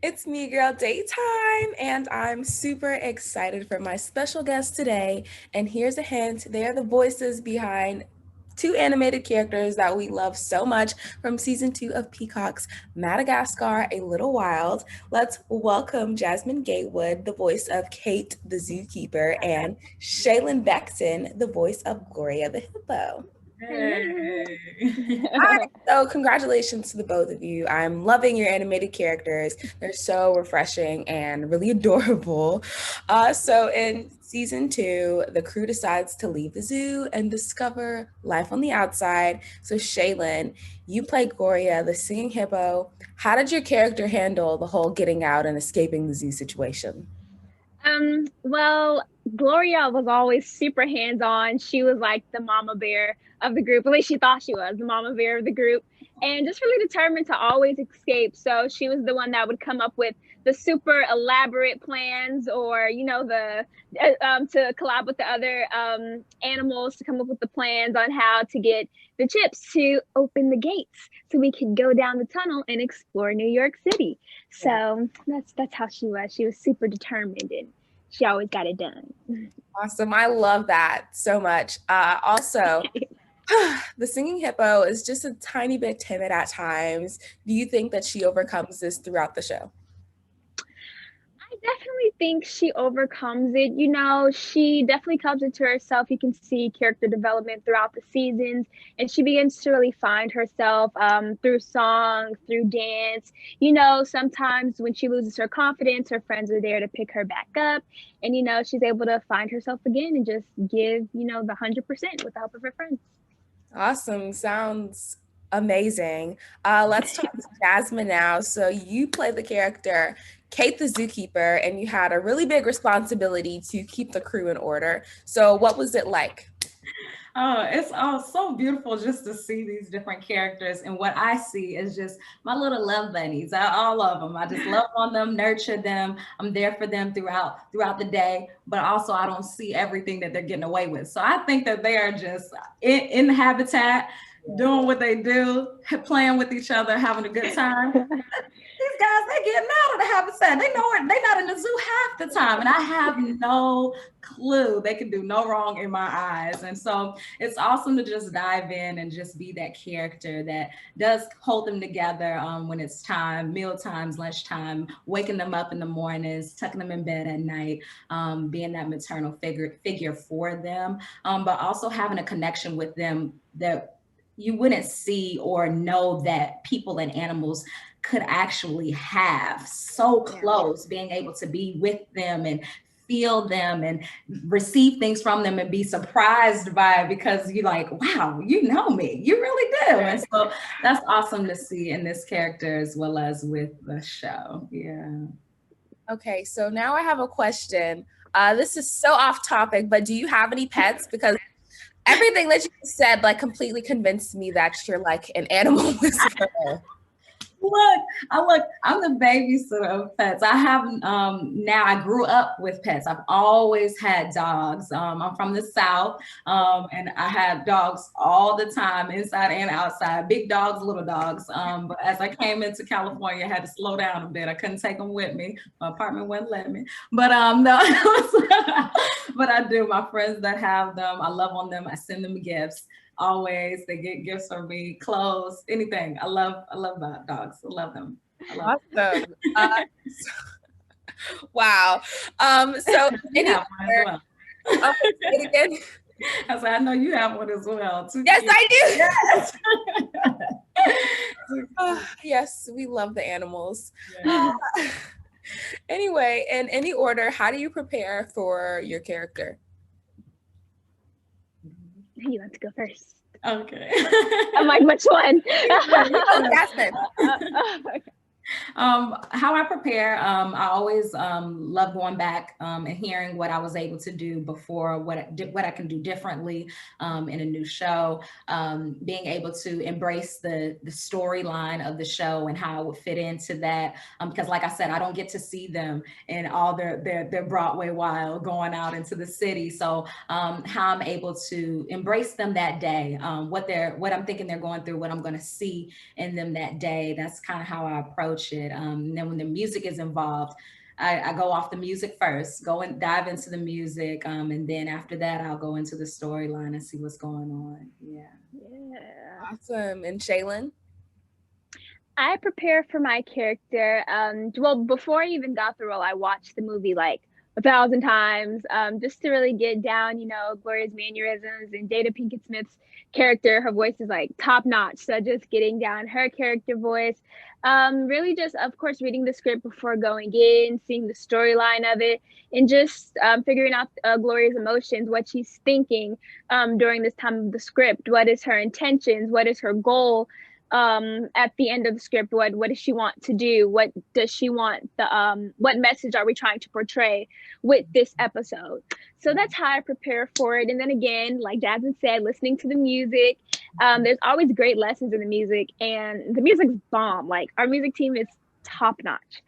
It's me, girl, Daytime, and I'm super excited for my special guest today. And here's a hint, they're the voices behind two animated characters that we love so much from season 2 of Peacock's Madagascar, A Little Wild. Let's welcome Jasmine Gatewood, the voice of Kate the Zookeeper, and Shaylen Beckton, the voice of Gloria the Hippo. Hey. Hi. So, congratulations to the both of you. I'm loving your animated characters. They're so refreshing and really adorable. In season 2, the crew decides to leave the zoo and discover life on the outside. So, Shaylen, you play Gloria, the singing hippo. How did your character handle the whole getting out and escaping the zoo situation? Well, Gloria was always super hands-on. She was like the mama bear of the group. At least she thought she was the mama bear of the group. And just really determined to always escape. So she was the one that would come up with the super elaborate plans or, to collab with the other animals to come up with the plans on how to get the chips to open the gates so we could go down the tunnel and explore New York City. So that's how she was. She was super determined and she always got it done. Awesome. I love that so much. The singing hippo is just a tiny bit timid at times. Do you think that she overcomes this throughout the show? I definitely think she overcomes it. She definitely comes into herself. You can see character development throughout the seasons, and she begins to really find herself through song, through dance. Sometimes when she loses her confidence, her friends are there to pick her back up, and she's able to find herself again and just give the 100% with the help of her friends. Awesome. Sounds amazing. Let's talk to Jasmine now. So you play the character Kate the Zookeeper, and you had a really big responsibility to keep the crew in order. So what was it like? Oh, it's so beautiful just to see these different characters. And what I see is just my little love bunnies. All of them. I just love on them, nurture them. I'm there for them throughout the day. But also, I don't see everything that they're getting away with. So I think that they are just in the habitat, doing what they do, playing with each other, having a good time. These guys, they getting out of the habitat. They know it. They not in the zoo half the time, and I have no clue. They can do no wrong in my eyes, and so it's awesome to just dive in and just be that character that does hold them together when it's time, meal times, lunchtime, waking them up in the mornings, tucking them in bed at night, being that maternal figure for them, but also having a connection with them that you wouldn't see or know that people and animals could actually have so close, being able to be with them and feel them and receive things from them and be surprised by it because you're like, wow, you know me, you really do. And so that's awesome to see in this character as well as with the show. Yeah. Okay, so now I have a question. This is so off topic, but do you have any pets? Because everything that you said like completely convinced me that you're like an animal whisperer. I'm the babysitter of pets. I have now I grew up with pets. I've always had dogs. I'm from the South, and I had dogs all the time, inside and outside, big dogs, little dogs. But as I came into California, I had to slow down a bit. I couldn't take them with me. My apartment wouldn't let me. But no, but I do. My friends that have them, I love on them. I send them gifts always. They get gifts from me, clothes, anything. I love dogs. I love them. I love Awesome. Wow. So you have one as well. say it again. I said, I know you have one as well. Too Yes, cute. I do. Yes. Yes, we love the animals. Yeah. Anyway, in any order, how do you prepare for your character? You want to go first? Okay. I'm like, which one? Jasmine. How I prepare, I always love going back and hearing what I was able to do before, what I can do differently in a new show, being able to embrace the storyline of the show and how it would fit into that. Because, like I said, I don't get to see them in all their Broadway wild going out into the city. So how I'm able to embrace them that day, what I'm thinking they're going through, what I'm going to see in them that day. That's kind of how I approach it. it. And then when the music is involved, I go off the music first, go and dive into the music. And then after that, I'll go into the storyline and see what's going on. Yeah. Yeah. Awesome. And Shaylen? I prepare for my character. Well, before I even got the role, I watched the movie like 1,000 times, just to really get down, Gloria's mannerisms and Jada Pinkett Smith's character. Her voice is like top notch. So just getting down her character voice. Really just, of course, reading the script before going in, seeing the storyline of it, and just figuring out Gloria's emotions, what she's thinking during this time of the script. What is her intentions? What is her goal? At the end of the script, what does she want to do? What does she want what message are we trying to portray with this episode? So that's how I prepare for it. And then again, like Jasmine said, listening to the music. There's always great lessons in the music, and the music's bomb. Like our music team is top notch.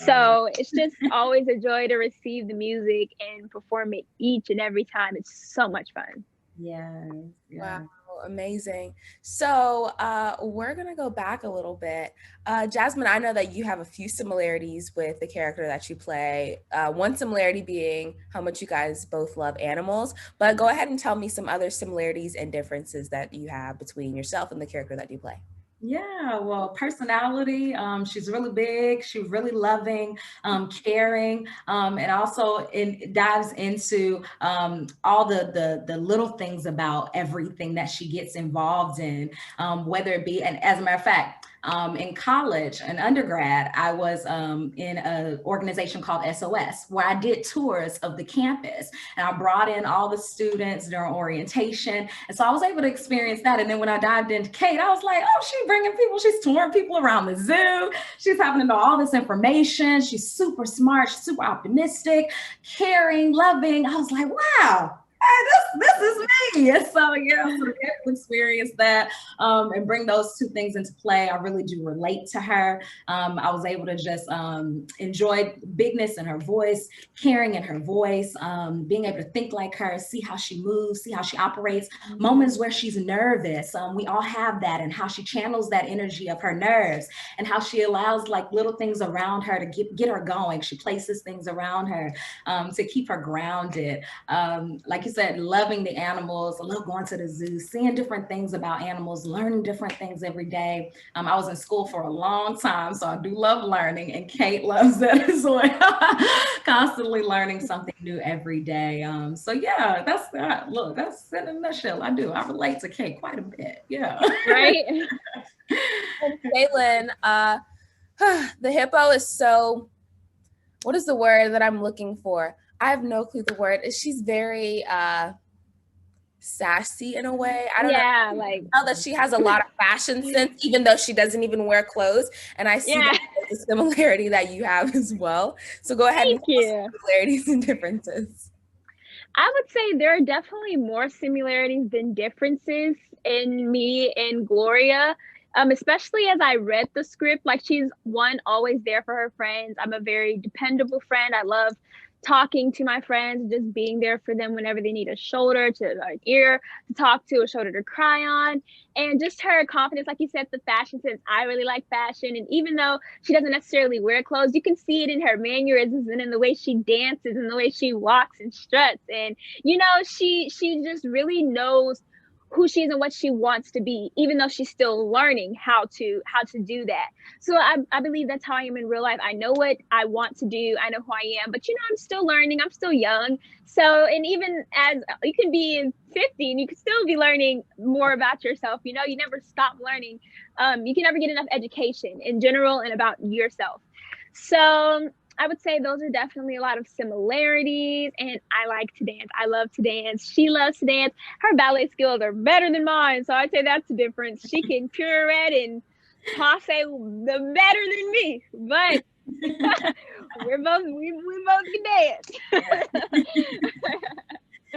So it's just always a joy to receive the music and perform it each and every time. It's so much fun. Yeah. Wow, amazing. So we're gonna go back a little bit. Jasmine, I know that you have a few similarities with the character that you play. One similarity being how much you guys both love animals, but go ahead and tell me some other similarities and differences that you have between yourself and the character that you play. Yeah, well, personality, she's really big, she's really loving, caring, and also dives into all the little things about everything that she gets involved in, whether it be, and as a matter of fact, in college, in undergrad, I was in an organization called SOS, where I did tours of the campus, and I brought in all the students during orientation, and so I was able to experience that. And then when I dived into Kate, I was like, oh, she's bringing people, she's touring people around the zoo, she's having to know all this information, she's super smart, she's super optimistic, caring, loving. I was like, wow. This is me. And so yeah, so to experience that and bring those two things into play, I really do relate to her. I was able to just enjoy bigness in her voice, caring in her voice, being able to think like her, see how she moves, see how she operates, moments where she's nervous. We all have that, and how she channels that energy of her nerves, and how she allows like little things around her to get her going. She places things around her to keep her grounded. Like you said, loving the animals. I love going to the zoo, seeing different things about animals, learning different things every day. I was in school for a long time, so I do love learning, and Kate loves that as well. Constantly learning something new every day. So yeah, that's in a nutshell. I relate to Kate quite a bit. Yeah. Right. And Shaylen, the hippo is so, what is the word that I'm looking for? I have no clue the word. She's very sassy in a way. I don't know. Like That she has a lot of fashion sense, even though she doesn't even wear clothes. And I see that as a similarity that you have as well. So go ahead and tell us similarities and differences. I would say there are definitely more similarities than differences in me and Gloria. Especially as I read the script, like she's always there for her friends. I'm a very dependable friend. I love talking to my friends, just being there for them whenever they need a shoulder to an ear to talk to, a shoulder to cry on. And just her confidence, like you said, the fashion sense. I really like fashion. And even though she doesn't necessarily wear clothes, you can see it in her mannerisms and in the way she dances and the way she walks and struts. And, she just really knows who she is and what she wants to be, even though she's still learning how to do that. So I believe that's how I am in real life. I know what I want to do. I know who I am, but I'm still learning. I'm still young. So, and even as you can be 50 and you can still be learning more about yourself, you never stop learning. You can never get enough education in general and about yourself. So I would say those are definitely a lot of similarities, and I like to dance. I love to dance. She loves to dance. Her ballet skills are better than mine, so I'd say that's the difference. She can pirouette and passe better than me, but we both can dance.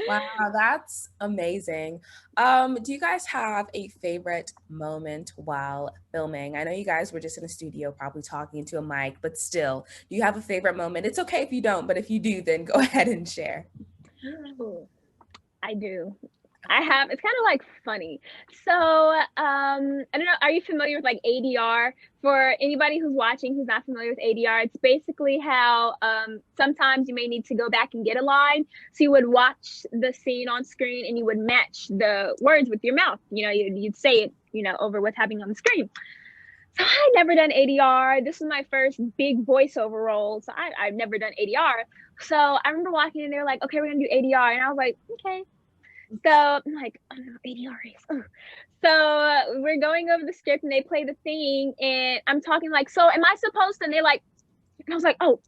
Wow, that's amazing. Do you guys have a favorite moment while filming? I know you guys were just in a studio probably talking into a mic, but still, do you have a favorite moment? It's okay if you don't, but if you do, then go ahead and share. I do. I have. It's kind of like funny. So, I don't know. Are you familiar with like ADR? For anybody who's watching who's not familiar with ADR, it's basically how sometimes you may need to go back and get a line. So you would watch the scene on screen and you would match the words with your mouth. You know, you'd say it, you know, over what's happening on the screen. So I had never done ADR. This was my first big voiceover role. So I've never done ADR. So I remember walking in there like, okay, we're gonna do ADR. And I was like, okay. So I'm like, oh no, ADR is. Oh. So we're going over the script and they play the thing and I'm talking like, so am I supposed to? And they're like, and I was like, oh.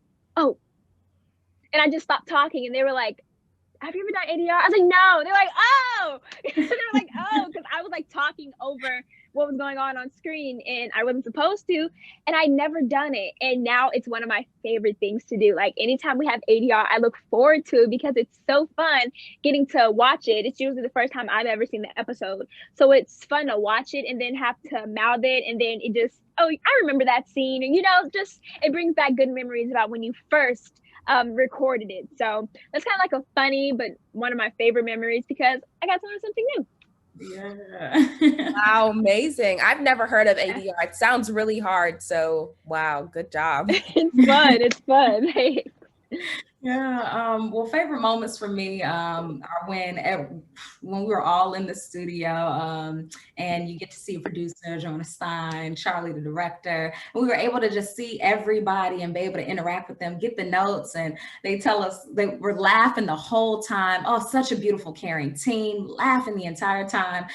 And I just stopped talking and they were like, have you ever done ADR? I was like, no. They're like, oh. They're like, oh, because I was like talking over what was going on screen and I wasn't supposed to. And I'd never done it. And now it's one of my favorite things to do. Like anytime we have ADR, I look forward to it because it's so fun getting to watch it. It's usually the first time I've ever seen the episode. So it's fun to watch it and then have to mouth it. And then it just, oh, I remember that scene. And, you know, just it brings back good memories about when you first recorded it. So that's kind of like a funny, but one of my favorite memories because I got to learn something new. Yeah. Wow, amazing. I've never heard of ADR. It sounds really hard. So wow, good job. It's fun. It's fun. Yeah. Well, favorite moments for me are when we were all in the studio and you get to see producer Jonah Stein, Charlie, the director, and we were able to just see everybody and be able to interact with them, get the notes, and they tell us they were laughing the whole time. Oh, such a beautiful, caring team, laughing the entire time,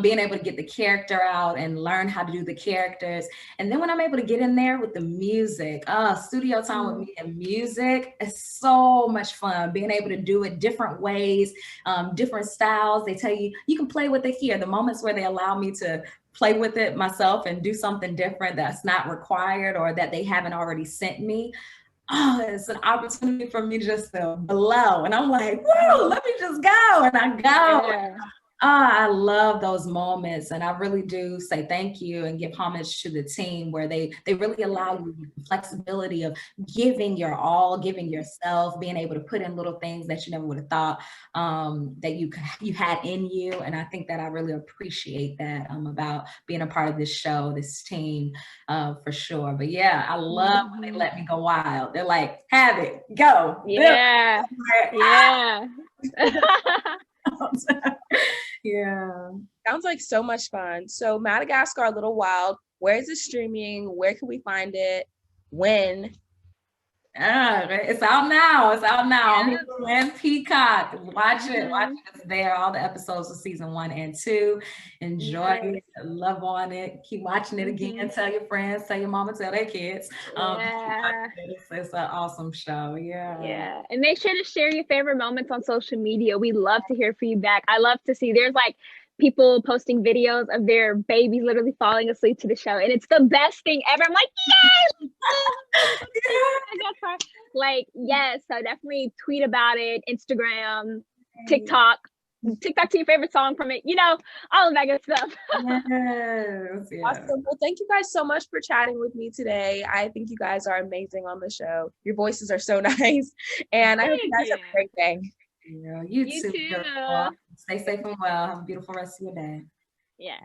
being able to get the character out and learn how to do the characters. And then when I'm able to get in there with the music, studio time with me and music is so much fun, being able to do it different ways, different styles. They tell you, you can play with it here. The moments where they allow me to play with it myself and do something different that's not required or that they haven't already sent me. Oh, it's an opportunity for me just to blow. And I'm like, whoa, let me just go. And I go. Yeah. I love those moments. And I really do say thank you and give homage to the team where they really allow you the flexibility of giving your all, giving yourself, being able to put in little things that you never would have thought that you had in you. And I think that I really appreciate that about being a part of this show, this team, for sure. But yeah, I love when they let me go wild. They're like, have it, go. Yeah. Yeah. Yeah. Sounds like so much fun. So Madagascar, a little wild. Where is it streaming? Where can we find it? When? It's out now. It's out now. Yeah. Hippo and Peacock. Watch it. Watch it. It's there. All the episodes of season 1 and 2. Enjoy it. Love on it. Keep watching it again. Tell your friends. Tell your mama. Tell their kids. Yeah. It's an awesome show. Yeah. Yeah. And make sure to share your favorite moments on social media. We love to hear feedback. I love to see there's like people posting videos of their babies literally falling asleep to the show. And it's the best thing ever. I'm like, yes! Like, yes. So definitely tweet about it. Instagram, TikTok to your favorite song from it. You know, all of that good stuff. Yes. Yeah. Awesome. Well, thank you guys so much for chatting with me today. I think you guys are amazing on the show. Your voices are so nice. And I hope you guys have a great day. Yeah, you too. too. Stay safe and well. Have a beautiful rest of your day. Yeah.